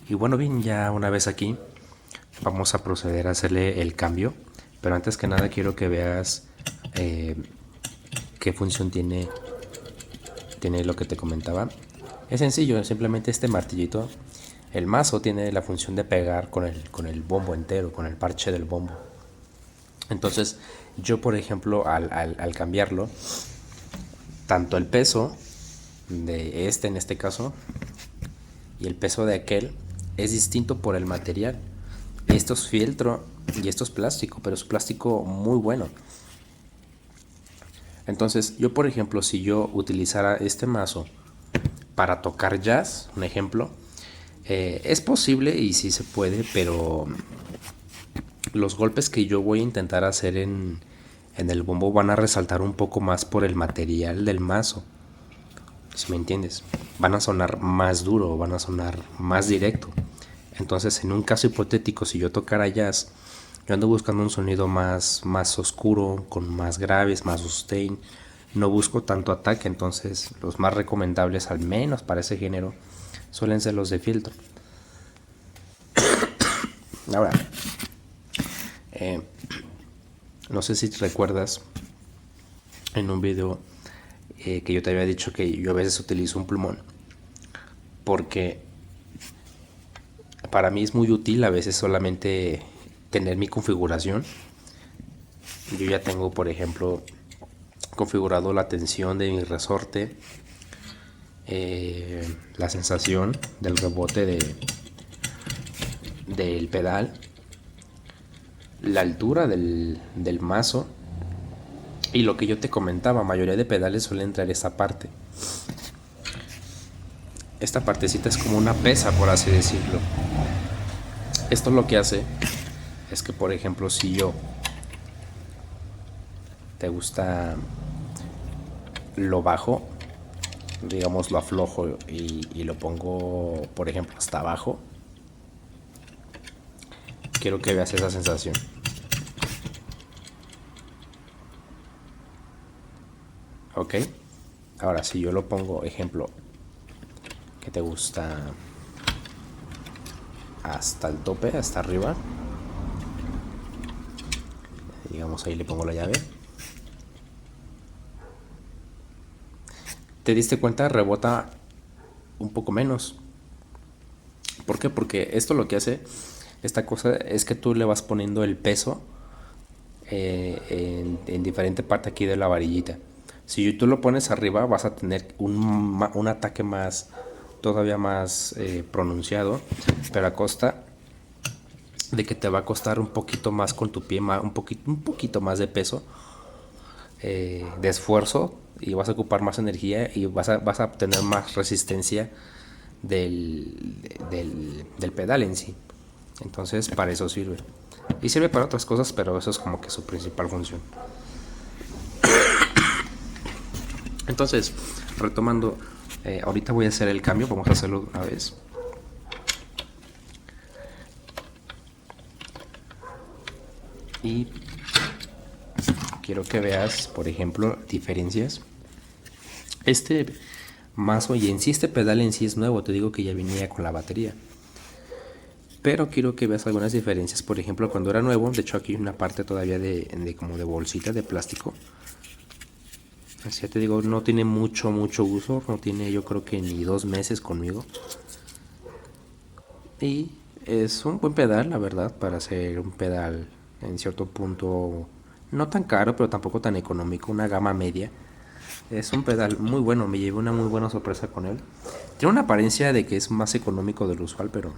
Y bueno, bien, ya una vez aquí vamos a proceder a hacerle el cambio, pero antes que nada quiero que veas eh, qué función tiene lo que te comentaba. Es sencillo, simplemente este martillito, el mazo tiene la función de pegar con el bombo entero, con el parche del bombo. Entonces yo por ejemplo al cambiarlo, tanto el peso de este en este caso y el peso de aquel es distinto por el material. Esto es fieltro y esto es plástico, pero es plástico muy bueno. Entonces yo por ejemplo, si yo utilizara este mazo para tocar jazz, un ejemplo, es posible y sí se puede, pero los golpes que yo voy a intentar hacer en el bombo van a resaltar un poco más por el material del mazo. Si me entiendes, van a sonar más duro, van a sonar más directo. Entonces, en un caso hipotético, si yo tocara jazz, yo ando buscando un sonido más oscuro, con más graves, más sustain. No busco tanto ataque, entonces los más recomendables, al menos para ese género, suelen ser los de filtro. Ahora, eh, no sé si te recuerdas en un video que yo te había dicho que yo a veces utilizo un plumón porque para mí es muy útil a veces solamente tener mi configuración. Yo ya tengo, por ejemplo, configurado la tensión de mi resorte, la sensación del rebote del pedal, la altura del mazo y lo que yo te comentaba, mayoría de pedales suele entrar esta parte. Esta partecita es como una pesa, por así decirlo. Esto lo que hace es que, por ejemplo, si yo te gusta lo bajo, digamos lo aflojo y lo pongo, por ejemplo, hasta abajo, quiero que veas esa sensación. ¿Ok? Ahora, si yo lo pongo, ejemplo, que te gusta hasta el tope, hasta arriba, digamos ahí le pongo la llave, te diste cuenta, rebota un poco menos. ¿Por qué? Porque esto lo que hace, esta cosa, es que tú le vas poniendo el peso en diferente parte aquí de la varillita. Si tú lo pones arriba, vas a tener un ataque más, todavía más pronunciado, pero a costa de que te va a costar un poquito más con tu pie, un poquito más de peso, de esfuerzo, y vas a ocupar más energía y vas a obtener más resistencia del pedal en sí. Entonces para eso sirve. Y sirve para otras cosas, pero eso es como que su principal función. Entonces, retomando, ahorita voy a hacer el cambio, vamos a hacerlo una vez. Y quiero que veas, por ejemplo, diferencias. Este mazo y en sí este pedal en sí es nuevo, te digo que ya venía con la batería. Pero quiero que veas algunas diferencias. Por ejemplo, cuando era nuevo, de hecho aquí hay una parte todavía de como de bolsita de plástico. Así ya te digo, no tiene mucho uso, no tiene yo creo que ni 2 meses conmigo. Y es un buen pedal, la verdad, para ser un pedal en cierto punto no tan caro, pero tampoco tan económico, una gama media. Es un pedal muy bueno, me llevé una muy buena sorpresa con él. Tiene una apariencia de que es más económico de lo usual, pero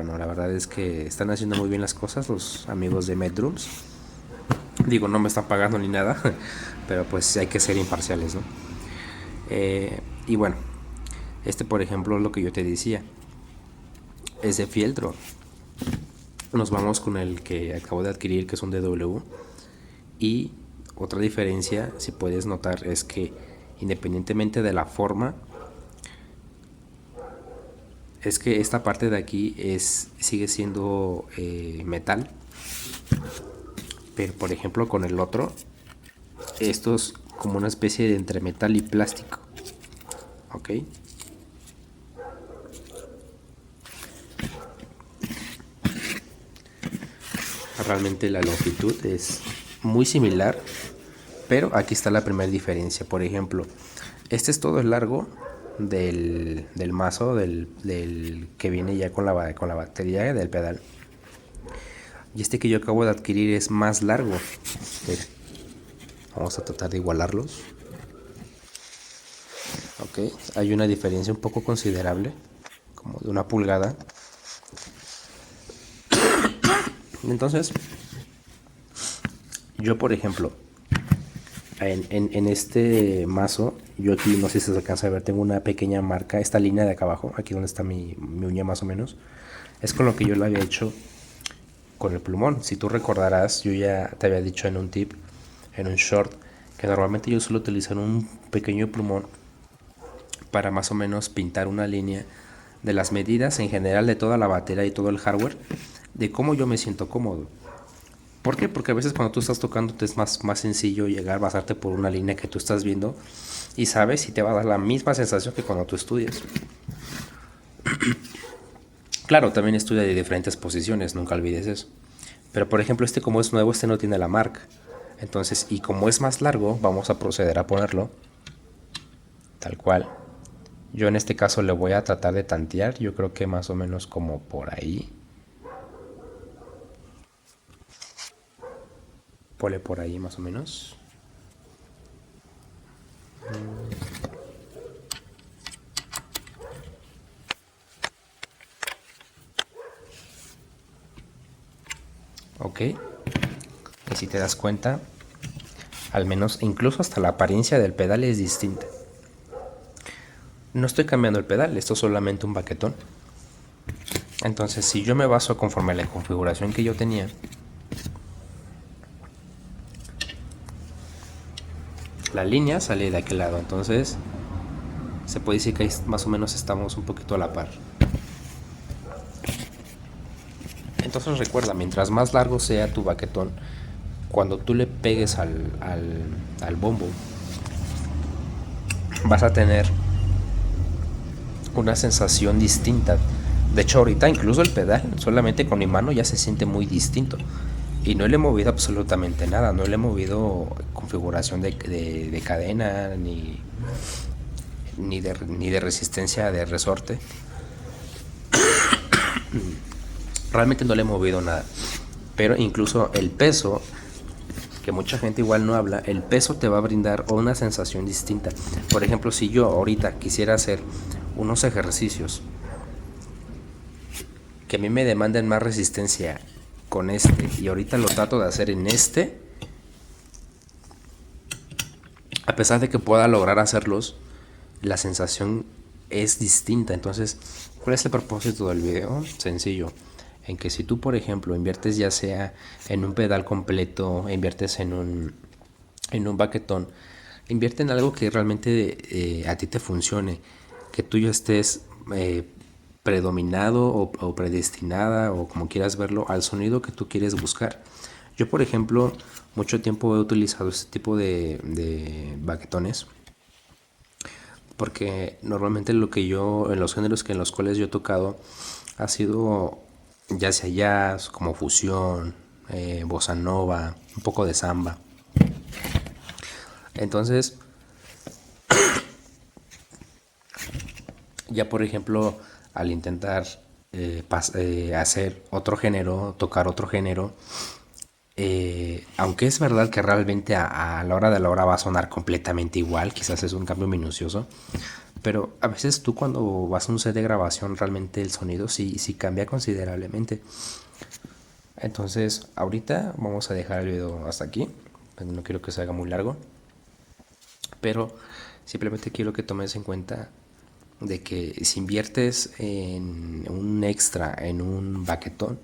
no, la verdad es que están haciendo muy bien las cosas los amigos de Medrums. Digo, no me están pagando ni nada, pero pues hay que ser imparciales, ¿no? Y bueno, este por ejemplo, lo que yo te decía, es de fieltro. Nos vamos con el que acabo de adquirir, que es un DW. Y otra diferencia, si puedes notar, es que independientemente de la forma, es que esta parte de aquí sigue siendo metal. Pero por ejemplo con el otro, esto es como una especie de entre metal y plástico. ¿Ok? realmente la longitud es muy similar, pero aquí está la primera diferencia. Por ejemplo, este es todo el largo del mazo, del que viene ya con la batería del pedal. Y este que yo acabo de adquirir es más largo. Mira, vamos a tratar de igualarlos. Ok, hay una diferencia un poco considerable, como de una pulgada. Entonces, yo por ejemplo, en este mazo, yo aquí no sé si se alcanza a ver, tengo una pequeña marca, esta línea de acá abajo, aquí donde está mi uña más o menos, es con lo que yo lo había hecho con el plumón. Si tú recordarás, yo ya te había dicho en un tip, en un short, que normalmente yo suelo utilizar un pequeño plumón para más o menos pintar una línea de las medidas en general de toda la batería y todo el hardware, de cómo yo me siento cómodo. ¿Por qué? Porque a veces cuando tú estás tocando te es más sencillo llegar, basarte por una línea que tú estás viendo y sabes y te va a dar la misma sensación que cuando tú estudias. Claro, también estudia de diferentes posiciones, nunca olvides eso. Pero por ejemplo, este como es nuevo, este no tiene la marca. Entonces, y como es más largo, vamos a proceder a ponerlo tal cual. Yo en este caso le voy a tratar de tantear, yo creo que más o menos como por ahí. Ponle por ahí más o menos. Ok. Y si te das cuenta, al menos incluso hasta la apariencia del pedal es distinta. No estoy cambiando el pedal, esto es solamente un baquetón. Entonces, si yo me baso conforme a la configuración que yo tenía, la línea sale de aquel lado. Entonces, se puede decir que ahí más o menos estamos un poquito a la par. Entonces recuerda, mientras más largo sea tu baquetón, cuando tú le pegues al bombo, vas a tener una sensación distinta. De hecho, ahorita incluso el pedal, solamente con mi mano ya se siente muy distinto. Y no le he movido absolutamente nada, no le he movido configuración de cadena ni de resistencia de resorte. Realmente no le he movido nada. Pero incluso el peso, que mucha gente igual no habla, el peso te va a brindar una sensación distinta. Por ejemplo, si yo ahorita quisiera hacer unos ejercicios que a mí me demanden más resistencia con este y ahorita lo trato de hacer en este, a pesar de que pueda lograr hacerlos, la sensación es distinta. Entonces, ¿cuál es el propósito del video? Sencillo, en que si tú por ejemplo inviertes ya sea en un pedal completo, inviertes en un baquetón, invierte en algo que realmente a ti te funcione, que tú ya estés predominado o predestinada o como quieras verlo al sonido que tú quieres buscar. Yo por ejemplo mucho tiempo he utilizado este tipo de baquetones porque normalmente lo que yo, en los géneros que en los cuales yo he tocado, ha sido ya sea jazz, como fusión, bossa nova, un poco de samba. Entonces, ya por ejemplo, al intentar hacer otro género, tocar otro género, aunque es verdad que realmente a la hora de la hora va a sonar completamente igual, quizás es un cambio minucioso, pero a veces tú cuando vas a un set de grabación realmente el sonido sí cambia considerablemente. Entonces ahorita vamos a dejar el video hasta aquí, no quiero que se haga muy largo, pero simplemente quiero que tomes en cuenta de que si inviertes en un extra, en un baquetón,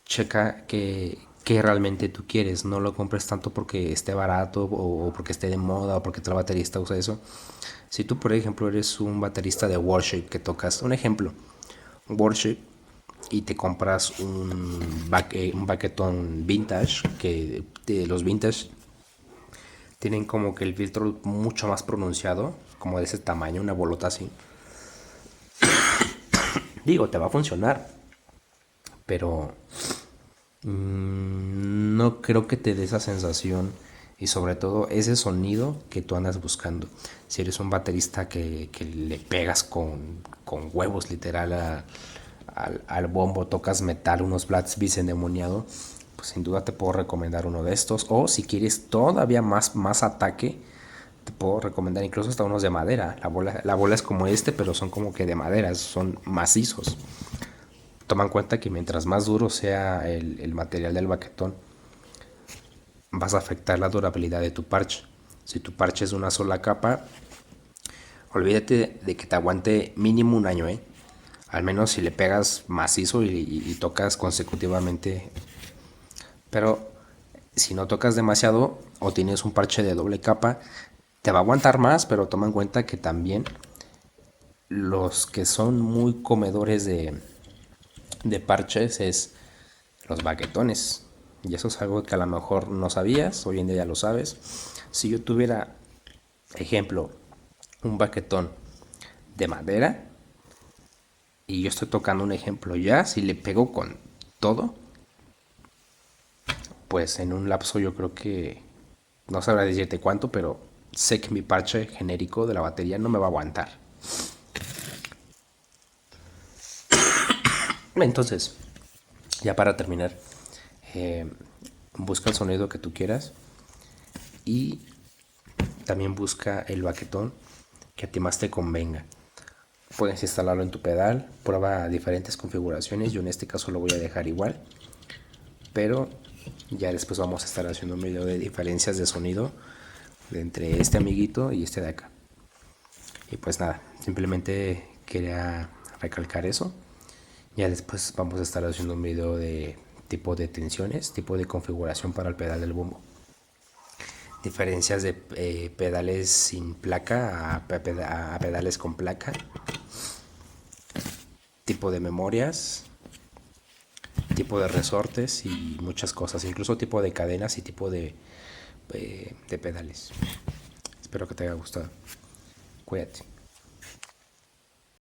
checa que realmente tú quieres. No lo compres tanto porque esté barato o porque esté de moda o porque otro baterista usa eso. Si tú, por ejemplo, eres un baterista de worship que tocas, un ejemplo, worship, y te compras un baquetón vintage, que los vintage tienen como que el filtro mucho más pronunciado, como de ese tamaño, una bolota así. Digo, te va a funcionar, pero No creo que te dé esa sensación y sobre todo ese sonido que tú andas buscando. Si eres un baterista que le pegas con huevos literal al bombo, tocas metal, unos Blast Beats endemoniado, pues sin duda te puedo recomendar uno de estos. O si quieres todavía más ataque, te puedo recomendar incluso hasta unos de madera. La bola es como este, pero son como que de madera, son macizos. Toma en cuenta que mientras más duro sea el material del baquetón, vas a afectar la durabilidad de tu parche. Si tu parche es de una sola capa, olvídate de que te aguante mínimo un año, ¿eh? Al menos si le pegas macizo y tocas consecutivamente. Pero si no tocas demasiado o tienes un parche de doble capa, te va a aguantar más, pero toma en cuenta que también los que son muy comedores de parches es los baquetones. Y eso es algo que a lo mejor no sabías, hoy en día ya lo sabes. Si yo tuviera, ejemplo, un baquetón de madera y yo estoy tocando un ejemplo ya, si le pego con todo, pues en un lapso yo creo que no sabrá decirte cuánto, pero sé que mi parche genérico de la batería no me va a aguantar. Entonces, ya para terminar, eh, busca el sonido que tú quieras y también busca el baquetón que a ti más te convenga. Puedes instalarlo en tu pedal, prueba diferentes configuraciones. Yo en este caso lo voy a dejar igual, pero ya después vamos a estar haciendo un video de diferencias de sonido entre este amiguito y este de acá. Y pues nada, simplemente quería recalcar eso. Ya después vamos a estar haciendo un video de tipo de tensiones, tipo de configuración para el pedal del bombo. Diferencias de pedales sin placa a pedales con placa. Tipo de memorias, tipo de resortes y muchas cosas. Incluso tipo de cadenas y tipo de pedales. Espero que te haya gustado. Cuídate.